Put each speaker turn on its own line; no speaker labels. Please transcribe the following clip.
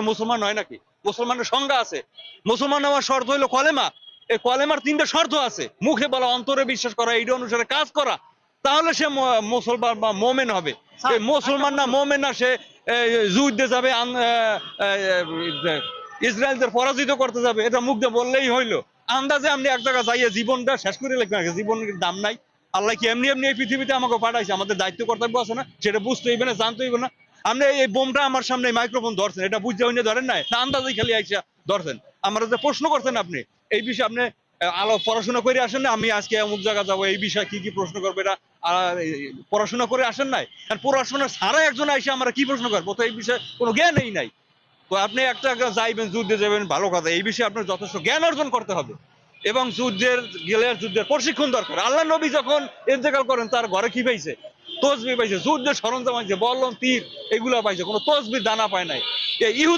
মুসলমান হয় নাকি? মুসলমানের সংজ্ঞা আছে। মুসলমান হওয়ার শর্ত হইলো কলেমা। এই কলেমার ৩টা শর্ত আছে। মুখে বলা, অন্তরে বিশ্বাস করা, এইটা অনুসারে কাজ করা। তাহলে সে মুসলমান বা মোমেন হবে।
স্যার,
মুসলমান না, মোমেন না, সে যুদ্ধে যাবে, ইসরায়েলদের পরাজিত করতে যাবে, এটা মুখ দিয়ে বললেই হইলো। আন্দাজে আপনি এক জায়গায় যাইয়ে জীবনটা শেষ করে লিখবেন, জীবনের দাম নাই। আল্লাহ কি এমনি এমনি এই পৃথিবীতে আমাকে পাঠাইছে? আমাদের দায়িত্ব কর্তব্য আছে না? সেটা বুঝতে হইবে না, জানতে হইবে না? আপনি এই বোমটা আমার সামনে মাইক্রোফোন ধরছেন, এটা বুঝতে হইনে ধরেন নাই, না আন্দাজেই খালি আইসা ধরছেন? আমার যে প্রশ্ন করছেন আপনি, এই বিষয়ে আপনি আলো পড়াশোনা করে আসেন না? আমি আজকে অমুক জায়গা যাবো, এই বিষয়ে কি কি প্রশ্ন করবে, এটা পড়াশোনা করে আসেন নাই? আর পড়াশোনা ছাড়া একজন আইসা আমরা কি প্রশ্ন করবো? তো এই বিষয়ে কোনো জ্ঞানই নাই। তো আপনি একটা যাইবেন, যুদ্ধে যাবেন, ভালো কথা। এই বিষয়ে আপনার যথেষ্ট জ্ঞান অর্জন করতে হবে এবং যুদ্ধের প্রশিক্ষণ দরকার। আল্লাহ নবী যখন ইন্তেকাল করেন, তার ঘরে কি পাইছে? তসবিহ পাইছে, যুদ্ধের সরঞ্জাম পাইছে, বল্লম, তীর, এগুলা পাইছে, কোনো তসবির দানা পায় নাই। ইহুদি